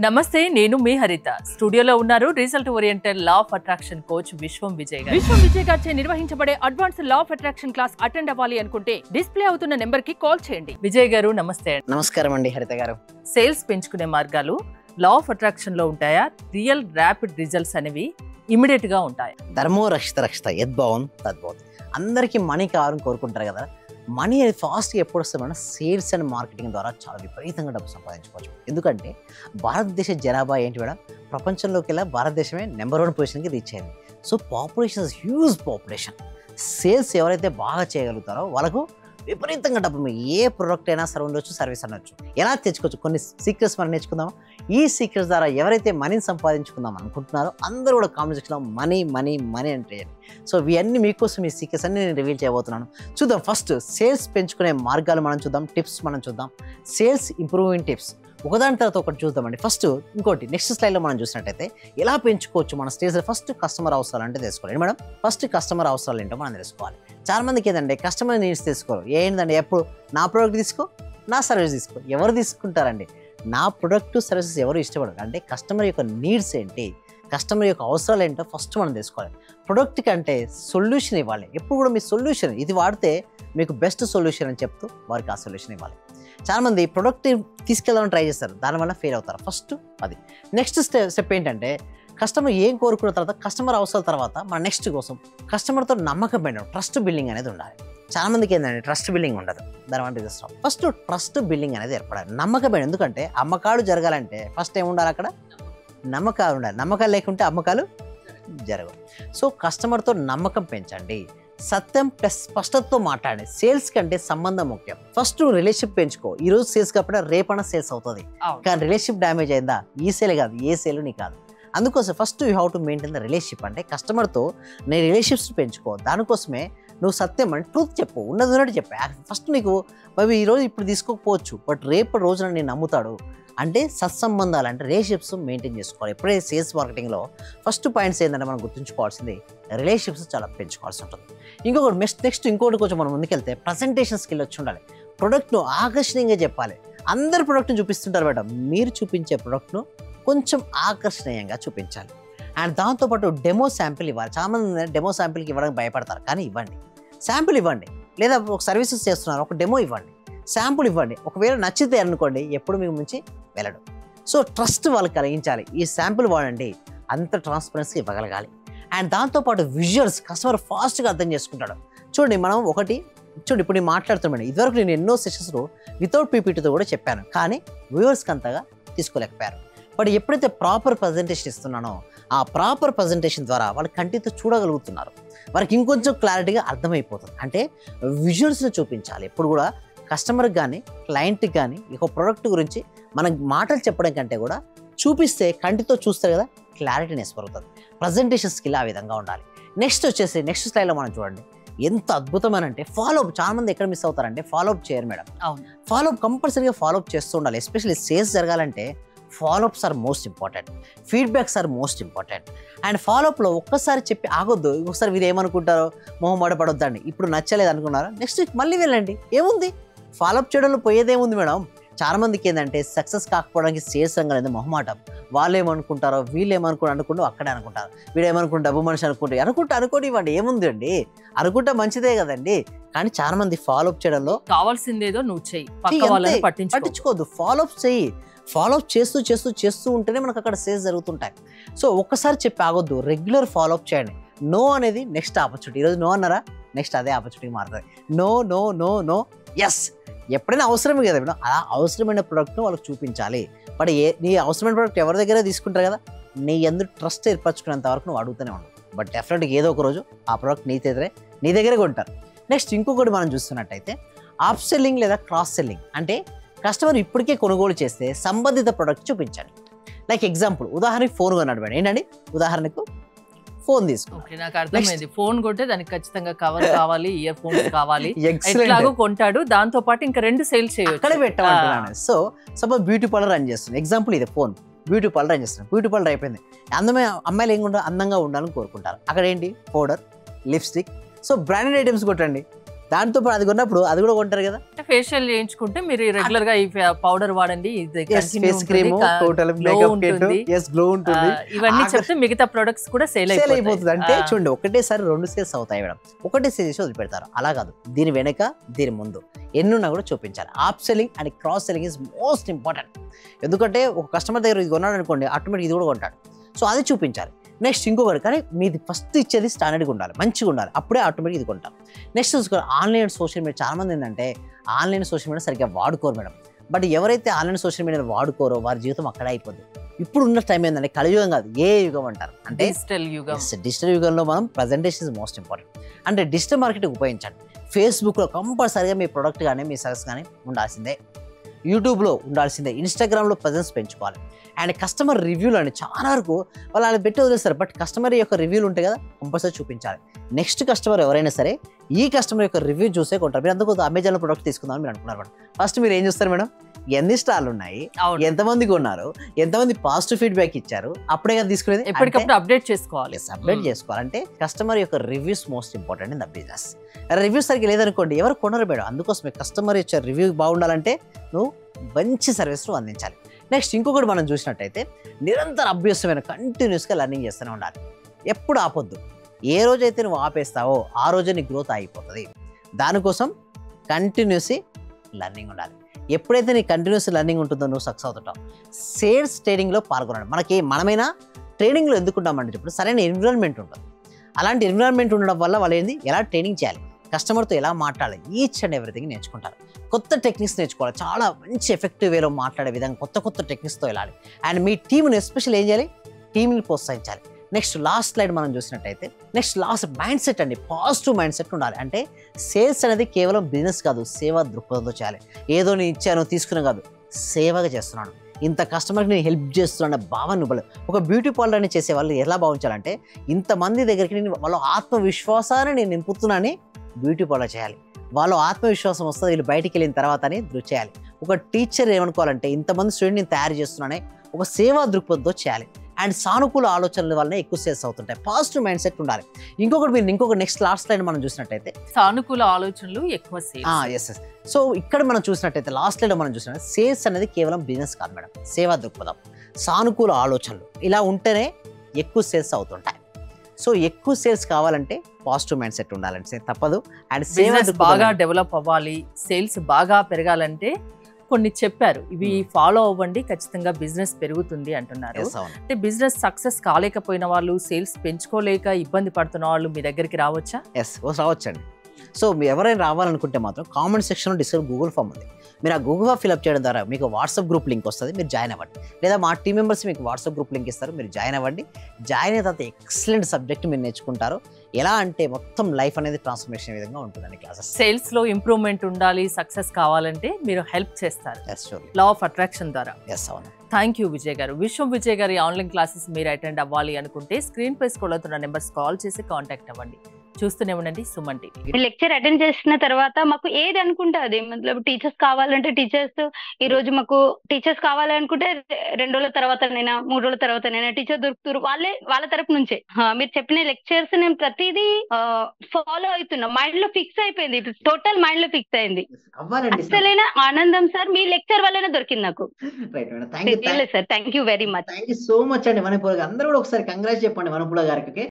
నమస్తే నేను మీ హరిత స్టూడియోలో ఉన్నారు result oriented law of attraction coach విశ్వం విజయ్ గారు. విశ్వం విజయ్ గారిచే నిర్వహించబడే advance law of attraction class attend అవ్వాలి అనుకుంటే డిస్ప్లే అవుతున్న నెంబర్ కి కాల్ చేయండి. విజయ్ గారు నమస్తే. నమస్కారం అండి హరిత గారు. సేల్స్ పెంచుకునే మార్గాలు లా ఆఫ్ అట్రాక్షన్ లో ఉంటాయా? రియల్ ర్యాపిడ్ రిజల్ట్స్ అనేవి ఇమిడియట్ గా ఉంటాయి? ధర్మో రక్షిత రక్షిత యద్భావం తద్భావం. అందరికీ మనీ కావాలని కోరుకుంటారు కదా. మనీ అనేది ఫాస్ట్గా ఎప్పుడు వస్తే మన సేల్స్ అండ్ మార్కెటింగ్ ద్వారా చాలా విపరీతంగా డబ్బు సంపాదించుకోవచ్చు. ఎందుకంటే భారతదేశ జనాభా ఏంటి మేడం, ప్రపంచంలోకి వెళ్ళా భారతదేశమే నెంబర్ 1 పొజిషన్కి రీచ్ అయింది. So population huge population. Sales ఎవరైతే బాగా చేయగలుగుతారో వాళ్ళకు విపరీతంగా డబ్బు. మీరు ఏ ప్రోడక్ట్ అయినా సరే ఉండొచ్చు, సర్వీస్ అనొచ్చు, ఎలా తెచ్చుకోవచ్చు. కొన్ని సీక్రెట్స్ మనం నేర్చుకుందాం. ఈ సీక్రెట్స్ ద్వారా ఎవరైతే మనీని సంపాదించుకుందాం అనుకుంటున్నారో అందరూ కూడా కామెంట్ సెక్షన్లో మనీ మనీ మనీ అంటే. సో ఇవన్నీ మీకోసం ఈ సీక్రెట్స్ అన్ని నేను రివీల్ చేయబోతున్నాను. చూద్దాం. ఫస్ట్ సేల్స్ పెంచుకునే మార్గాలు మనం చూద్దాం, టిప్స్ మనం చూద్దాం, సేల్స్ ఇంప్రూవింగ్ టిప్స్ ఒకదాని తర్వాత ఒకటి చూద్దామండి. ఫస్ట్ ఇంకోటి నెక్స్ట్ స్లైడ్లో మనం చూసినట్టయితే ఎలా పెంచుకోవచ్చు మన స్టేజ్. ఫస్ట్ కస్టమర్ అవసరాలు అంటే తెలుసుకోవాలి మేడం. ఫస్ట్ కస్టమర్ అవసరాలు ఏంటో మనం తెలుసుకోవాలి. చాలా మందికి ఏంటంటే కస్టమర్ నీడ్స్ తెలుసుకోరు. ఏంటంటే ఎప్పుడు నా ప్రోడక్ట్ తీసుకో, నా సర్వీస్ తీసుకో. ఎవరు తీసుకుంటారండి? నా ప్రొడక్ట్ సర్వీసెస్ ఎవరు ఇష్టపడరు. అంటే కస్టమర్ యొక్క నీడ్స్ ఏంటి, కస్టమర్ యొక్క అవసరాలు ఏంటో ఫస్ట్ మనం తెలుసుకోవాలి. ప్రొడక్ట్ కంటే సొల్యూషన్ ఇవ్వాలి. ఎప్పుడు కూడా మీ సొల్యూషన్ ఇది వాడితే మీకు బెస్ట్ సొల్యూషన్ అని చెప్తూ వారికి ఆ సొల్యూషన్ ఇవ్వాలి. చాలామంది ప్రొడక్ట్ తీసుకెళ్ళాలని ట్రై చేస్తారు, దానివల్ల ఫెయిల్ అవుతారు. ఫస్ట్ అది. నెక్స్ట్ స్టెప్ ఏంటంటే కస్టమర్ ఏం కోరుకున్న తర్వాత కస్టమర్ అవసరాల తర్వాత మన నెక్స్ట్ కోసం కస్టమర్తో నమ్మకం పెట్టడం, ట్రస్ట్ బిల్డింగ్ అనేది ఉండాలి. చాలామందికి ఏంటంటే ట్రస్ట్ బిల్డింగ్ ఉండదు. దానివల్ల రిజల్ట్స్ ఫస్ట్ ట్రస్ట్ బిల్డింగ్ అనేది ఏర్పడాలి, నమ్మకం పెట్టడం. ఎందుకంటే అమ్మకాలు జరగాలంటే ఫస్ట్ ఏముండాలి, అక్కడ నమ్మకాలు ఉండాలి. నమ్మకాలు లేకుంటే అమ్మకాలు జరగవు. సో కస్టమర్తో నమ్మకం పెంచండి, సత్యం ప్లస్ స్పష్టతతో మాట్లాడండి. సేల్స్ కంటే సంబంధం ముఖ్యం. ఫస్ట్ రిలేషన్షిప్ పెంచుకో. ఈ రోజు సేల్స్ కాకపోతే రేపైనా సేల్స్ అవుతుంది. కానీ రిలేషన్షిప్ డ్యామేజ్ అయిందా ఈ సేల్ కాదు, ఏ సేల్ నీ కాదు. అందుకోసం first you have to maintain the relationship. అంటే కస్టమర్తో నీ రిలేషన్షిప్స్ పెంచుకో. దానికోసమే నువ్వు సత్యం అంటే ట్రూత్ చెప్పు, ఉన్నది ఉన్నట్టు చెప్పు. ఫస్ట్ నీకు అవి ఈరోజు ఇప్పుడు తీసుకోకపోవచ్చు, బట్ రేపటి రోజున నేను నమ్ముతాడు. అంటే సత్సంబంధాలు అంటే రిలేషన్షిప్స్ మెయింటైన్ చేసుకోవాలి. ఎప్పుడైతే సేల్స్ మార్కెటింగ్లో ఫస్ట్ పాయింట్స్ ఏంటంటే మనం గుర్తుంచుకోవాల్సింది రిలేషన్షిప్స్ చాలా పెంచుకోవాల్సి ఉంటుంది. ఇంకొకటి నెక్స్ట్ ఇంకోటి కొంచెం మనం ముందుకెళ్తే ప్రజెంటేషన్ స్కిల్ వచ్చి ఉండాలి. ప్రొడక్ట్ను ఆకర్షణీయంగా చెప్పాలి. అందరు ప్రొడక్ట్ని చూపిస్తుంటారు మేడం, మీరు చూపించే ప్రొడక్ట్ను కొంచెం ఆకర్షణీయంగా చూపించాలి. అండ్ దాంతోపాటు డెమో శాంపిల్ ఇవ్వాలి. చాలామంది డెమో శాంపిల్కి ఇవ్వడానికి భయపడతారు, కానీ ఇవ్వండి, శాంపిల్ ఇవ్వండి. లేదా ఒక సర్వీసెస్ చేస్తున్నారు, ఒక డెమో ఇవ్వండి, శాంపుల్ ఇవ్వండి. ఒకవేళ నచ్చితే అనుకోండి, ఎప్పుడు మీకు నుంచి వెళ్ళడు. సో ట్రస్ట్ వాళ్ళకి కలిగించాలి. ఈ శాంపుల్ వాడండి, అంత ట్రాన్స్పరెన్సీ ఇవ్వగలగాలి. అండ్ దాంతోపాటు విజువల్స్ కస్టమర్ ఫాస్ట్గా అర్థం చేసుకుంటాడు. చూడండి మనం చూడండి ఇప్పుడు నేను మాట్లాడుతున్నాను. ఇదివరకు నేను ఎన్నో సెషన్స్లో వితౌట్ పీపీటీతో కూడా చెప్పాను, కానీ వ్యూవర్స్కి అంతగా తీసుకోలేకపోయారు. బట్ ఎప్పుడైతే ప్రాపర్ ప్రజెంటేషన్ ఇస్తున్నానో ఆ ప్రాపర్ ప్రజెంటేషన్ ద్వారా వాళ్ళు కంటితో చూడగలుగుతున్నారు. వారికి ఇంకొంచెం క్లారిటీగా అర్థమైపోతుంది. అంటే విజువల్స్ని చూపించాలి. ఎప్పుడు కూడా కస్టమర్కి కానీ క్లయింట్కి కానీ ఒక ప్రోడక్ట్ గురించి మనం మాటలు చెప్పడం కంటే కూడా చూపిస్తే కంటితో చూస్తారు కదా, క్లారిటీనెస్ పెరుగుతుంది. ప్రజెంటేషన్ స్కిల్ ఆ విధంగా ఉండాలి. నెక్స్ట్ స్లైడ్లో మనం చూడండి ఎంత అద్భుతమైన అంటే ఫాలోఅప్. చాలామంది ఎక్కడ మిస్ అవుతారంటే ఫాలోఅప్ చేయరు మేడం. ఫాలోఅప్ కంపల్సరీగా ఫాలోఅప్ చేస్తూ ఉండాలి. ఎస్పెషల్లీ సేల్స్ జరగాలంటే follow ups are most important, feedbacks are most important. And ఫాలోఅప్లో ఒక్కసారి చెప్పి ఆగొద్దు. ఒకసారి మీరు ఏమనుకుంటారో మొహమాట పడొద్దండి. ఇప్పుడు నచ్చలేదు అనుకున్నారా, నెక్స్ట్ వీక్ మళ్ళీ వెళ్ళండి. ఏముంది ఫాలోఅప్ చేయడంలో పోయేదేముంది మేడం. చాలామందికి ఏంటంటే సక్సెస్ కాకపోవడానికి సేల్స్ రంగం మొహమాటం. వాళ్ళు ఏమనుకుంటారో వీళ్ళు అనుకుంటూ అక్కడే అనుకుంటారు. వీడు ఏమనుకుంటే డబ్బు మనిషి అనుకోండి ఇవ్వండి. ఏముంది అండి, అనుకుంటే మంచిదే కదండి. కానీ చాలా మంది ఫాలోఅప్ చేయడంలో కావాల్సిందేదో నువ్వు చెయ్యి, పట్టించుకోవద్దు. ఫాలోఅప్ చెయ్యి. ఫాలోఅప్ చేస్తూ ఉంటేనే మనకు అక్కడ సేల్స్ జరుగుతుంటాయి. సో ఒక్కసారి చెప్పి ఆగొద్దు, రెగ్యులర్ ఫాలోఅప్ చేయండి. నో అనేది నెక్స్ట్ ఆపర్చునిటీ. ఈరోజు నో అన్నారా, నెక్స్ట్ అదే ఆపర్చునిటీ మారుతుంది. No no no no yes. ఎప్పుడైనా అవసరమే కదా మేడం, అలా అవసరమైన ప్రోడక్ట్ను వాళ్ళకి చూపించాలి. బట్ నీ అవసరమైన ప్రోడక్ట్ ఎవరి దగ్గర తీసుకుంటారు కదా, నీ ఎందుకు ట్రస్ట్ ఏర్పరచుకునేంత వరకు నువ్వు అడుగుతూనే ఉండవు. బట్ డెఫినెట్గా ఏదో ఒక రోజు ఆ ప్రోడక్ట్ నీ దగ్గరే కొంటారు. నెక్స్ట్ ఇంకొకటి మనం చూస్తున్నట్టయితే అప్ సెల్లింగ్ లేదా క్రాస్ సెల్లింగ్. అంటే కస్టమర్ ఇప్పటికే కొనుగోలు చేస్తే సంబంధిత ప్రోడక్ట్ చూపించాలి. లైక్ ఎగ్జాంపుల్ ఉదాహరణకి ఫోన్ కొన్నాడు మేడం. ఏంటండి ఉదాహరణకు ఫోన్ తీసుకో. నాకు అర్థమైంది. ఫోన్ కొంటే దానికి ఖచ్చితంగా కవర్ కావాలి, ఇయర్ ఫోన్స్ కావాలి, ఎట్లాగో కొంటాడు. దాంతో పాటు ఇంకా 2 సేల్స్ చేయొచ్చు, అక్కడే పెట్టమంటున్నాను. So suppose beauty parlour run చేస్తుంది. ఎగ్జాంపుల్ ఇది ఫోన్, బ్యూటీ పార్లర్ రన్ చేస్తున్నాను. బ్యూటీ పార్లర్ అయిపోయింది. అమ్మాయిలు ఏం అందంగా ఉండాలని కోరుకుంటారు. అక్కడ ఏంటి powder, lipstick. So branded items కొట్టండి. దాంతో పాటు అది కొన్నప్పుడు అది కూడా కొంటారు కదా. ఫేషియల్ చేయించుకుంటే మీరు రెగ్యులర్ గా ఈ పౌడర్ వాడండి, ఇది continue ఫేస్ క్రీమ్, ఉంటుంది, టోటల్ glow మేకప్ కిట్, ఉంటుంది. గ్లో ఉంటుంది. ఇవన్నీ చెప్తే మిగతా ప్రొడక్ట్స్ కూడా సేల్ సేల్ అయిపోతుంది. అంటే అయిపోతాయి. చూడండి, ఒకటేసారి 2 సేల్స్ అవుతాయి మేడం, ఒకటే సేల్ చేసి వదిలిపెడతారు. అలా కాదు, దీని వెనక దీని ముందు ఎన్నున్నా కూడా చూపించాలి. Up selling and cross selling is most important. ఎందుకంటే ఒక కస్టమర్ దగ్గర ఇది కొన్నాడు అనుకోండి, ఆటోమేటిక్ ఇది కూడా కొంటాడు. సో అది చూపించాలి. నెక్స్ట్ ఇంకొకటి, కానీ మీది ఫస్ట్ ఇచ్చేది స్టాండర్డ్గా ఉండాలి, మంచిగా ఉండాలి, అప్పుడే ఆటోమేటిక్ ఇది కొంటాం. నెక్స్ట్ చూసుకోవాలి, ఆన్లైన్ సోషల్ మీడియా. చాలా మంది ఏంటంటే ఆన్లైన్ సోషల్ మీడియా సరిగ్గా వాడుకోరు మేడం. బట్ ఎవరైతే ఆన్లైన్ సోషల్ మీడియా వాడుకోరో వారి జీవితం అక్కడే అయిపోద్ది. ఇప్పుడు ఉన్న టైం ఏంటంటే కలియుగం కాదు, ఏ యుగం అంటారు. అంటే డిజిటల్ యుగం. డిజిటల్ యుగంలో మనం ప్రజెంటేషన్ ఇస్ మోస్ట్ ఇంపార్టెంట్. అంటే డిజిటల్ మార్కెటింగ్ ఉపయోగించండి. ఫేస్బుక్లో కంపల్సరీగా మీ ప్రొడక్ట్ కానీ మీ సర్వీస్ కానీ ఉండాల్సిందే, యూట్యూబ్లో ఉండాల్సిందే, ఇన్స్టాగ్రామ్లో ప్రజెన్స్ పెంచుకోవాలి. అండ్ కస్టమర్ రివ్యూలు అండి, చాలా వరకు వాళ్ళు అలా పెట్టి వదిలేస్తారు. బట్ కస్టమర్ యొక్క రివ్యూలు ఉంటాయి కదా, కంపల్సరీ చూపించాలి. నెక్స్ట్ కస్టమర్ ఎవరైనా సరే ఈ కస్టమర్ యొక్క రివ్యూ చూసే కొంటారు. మీరు అందుకు అమెజాన్లో ప్రొడక్ట్ తీసుకుందామని మీరు అనుకున్నారు మేడం. ఫస్ట్ మీరు ఏం చూస్తారు మేడం, ఎన్ని స్టార్లు ఉన్నాయి, ఎంతమంది కొన్నారు, ఎంతమంది పాజిటివ్ ఫీడ్బ్యాక్ ఇచ్చారు, అప్పుడే కదా తీసుకునేది. ఎప్పటికప్పుడు అప్డేట్ చేసుకోవాలి. అప్డేట్ చేసుకోవాలంటే కస్టమర్ యొక్క reviews most important in the business. Reviews సరిగ్గా లేదనుకోండి, ఎవరు కొనరు మేడం. అందుకోసమే కస్టమర్ యొక్క రివ్యూ బాగుండాలంటే నువ్వు మంచి సర్వీస్ అందించాలి. నెక్స్ట్ ఇంకొకటి మనం చూసినట్టయితే నిరంతర అభ్యాసమైన కంటిన్యూస్గా లెర్నింగ్ చేస్తూనే ఉండాలి. ఎప్పుడు ఆపొద్దు. ఏ రోజైతే నువ్వు ఆపేస్తావో ఆ రోజే నీ గ్రోత్ అయిపోతుంది. దానికోసం కంటిన్యూస్లీ లెర్నింగ్ ఉండాలి. ఎప్పుడైతే నీ కంటిన్యూస్ లెర్నింగ్ ఉంటుందో నువ్వు సక్సెస్ అవుతుంటావు. సేల్స్ ట్రైనింగ్లో పాల్గొనాలి. మనమైనా ట్రైనింగ్లో ఎందుకుంటామంటే చెప్పిన సరైన ఎన్విరాన్మెంట్ ఉంటుంది. అలాంటి ఎన్విరాన్మెంట్ ఉండడం వల్ల వాళ్ళు ఏంది, ఎలా ట్రైనింగ్ చేయాలి, కస్టమర్తో ఎలా మాట్లాడాలి, ఈచ్ అండ్ ఎవ్రీథింగ్ నేర్చుకుంటారు. కొత్త టెక్నిక్స్ నేర్చుకోవాలి. చాలా మంచి ఎఫెక్టివ్ వేలో మాట్లాడే విధంగా కొత్త టెక్నిక్స్తో వెళ్ళాలి. అండ్ మీ టీంని ఎస్పెషల్ ఏం చేయాలి, టీంని ప్రోత్సహించాలి. నెక్స్ట్ లాస్ట్ స్లైడ్ మనం చూసినట్టయితే నెక్స్ట్ లాస్ట్ మైండ్ సెట్ అండి, పాజిటివ్ మైండ్ సెట్ ఉండాలి. అంటే సేల్స్ అనేది కేవలం బిజినెస్ కాదు, సేవా దృక్పథంతో చేయాలి. ఏదో నేను ఇచ్చాను తీసుకున్నా కాదు, సేవగా చేస్తున్నాను, ఇంత కస్టమర్కి నేను హెల్ప్ చేస్తున్నాను భావన ఇవ్వాలి. ఒక బ్యూటీ పార్లర్ అని చేసే వాళ్ళు ఎలా భావించాలంటే ఇంతమంది దగ్గరికి నేను వాళ్ళ ఆత్మవిశ్వాసాన్ని నేను నింపుతున్నానని బ్యూటీ పార్లర్ చేయాలి. వాళ్ళు ఆత్మవిశ్వాసం వస్తుంది వీళ్ళు బయటికి వెళ్ళిన తర్వాత అని దృష్టి చేయాలి. ఒక టీచర్ ఏమనుకోవాలంటే ఇంతమంది స్టూడెంట్ నేను తయారు చేస్తున్నానే ఒక సేవా దృక్పథంతో చేయాలి. అండ్ సానుకూల ఆలోచనల వల్లనే ఎక్కువ సేల్స్ అవుతుంటాయి. పాజిటివ్ మైండ్ సెట్ ఉండాలి. ఇంకొకటి నెక్స్ట్ లాస్ట్ లైన్ మనం చూసినట్టయితే సానుకూల ఆలోచనలు ఎక్కువ సేల్స్. ఎస్. సో ఇక్కడ మనం చూసినట్టయితే లాస్ట్ లైన్ మనం చూసినట్టు సేల్స్ అనేది కేవలం బిజినెస్ కాదు మేడం, సేవా దృక్పథం, సానుకూల ఆలోచనలు ఇలా ఉంటేనే ఎక్కువ సేల్స్ అవుతుంటాయి. సో ఎక్కువ సేల్స్ కావాలంటే పాజిటివ్ మైండ్ సెట్ ఉండాలంటే తప్పదు. అండ్ బిజినెస్ బాగా డెవలప్ అవ్వాలి, సేల్స్ బాగా పెరగాలంటే కొన్ని చెప్పారు, ఇవి ఫాలో అవ్వండి, ఖచ్చితంగా బిజినెస్ పెరుగుతుంది అంటున్నారు. అంటే బిజినెస్ సక్సెస్ కాలేకపోయిన వాళ్ళు, సేల్స్ పెంచుకోలేక ఇబ్బంది పడుతున్న వాళ్ళు మీ దగ్గరికి రావచ్చా? రావచ్చండి. సో మీరు ఎవరైనా రావాలనుకుంటే మాత్రం కామెంట్ సెక్షన్లో డిస్క్రిప్షన్ గూగుల్ ఫామ్ ఉంది. మీరు ఆ గూగుల్ ఫామ్ ఫిల్అప్ చేయడం ద్వారా మీకు వాట్సాప్ గ్రూప్ లింక్ వస్తుంది, మీరు జాయిన్ అవ్వండి. లేదా మా టీం మెంబర్స్ మీకు వాట్సాప్ గ్రూప్ లింక్ ఇస్తారు, మీరు జాయిన్ అవ్వండి. జాయిన్ అయిన తర్వాత ఎక్సలెంట్ సబ్జెక్ట్ మీరు నేర్చుకుంటారు. ఎలా అంటే మొత్తం లైఫ్ అనేది ట్రాన్స్ఫర్మేషన్ విధంగా ఉంటుందండి క్లాసెస్. సేల్స్ లో ఇంప్రూవ్మెంట్ ఉండాలి, సక్సెస్ కావాలంటే మీరు హెల్ప్ చేస్తారు లా ఆఫ్ అట్రాక్షన్ ద్వారా. అవును. థ్యాంక్ యూ విజయ్ గారు. విశ్వం విజయ్ గారి ఆన్లైన్ క్లాసెస్ మీరు అటెండ్ అవ్వాలి అనుకుంటే స్క్రీన్ పై స్క్రోల్ అవుతున్న నెంబర్స్ కాల్ చేసి కాంటాక్ట్ అవ్వండి. చూస్తూనే ఉండండి సుమన్ టీవీ. లెక్చర్ అటెండ్ చేసిన తర్వాత మాకు ఏది అనుకుంటే అది, మతలబ్ టీచర్స్ కావాలంటే టీచర్స్, ఈ రోజు మాకు టీచర్స్ కావాలనుకుంటే 2 రోజుల తర్వాతనైనా 3 రోజుల తర్వాతనైనా టీచర్ దొరుకుతారు, వాళ్ళ తరపు నుంచే. మీరు చెప్పిన లెక్చర్స్ నేను ప్రతిదీ ఫాలో అవుతున్నా, మైండ్ లో ఫిక్స్ అయిపోయింది, టోటల్ మైండ్ లో ఫిక్స్ అయింది. అసలైన ఆనందం సార్ మీ లెక్చర్ వల్లనే దొరికింది నాకు. Sir thank you very much. Thank you so much అండి వనపూల గారు. అందరూ కూడా ఒకసారి కంగ్రాట్స్ చెప్పండి వనపూల గారికి.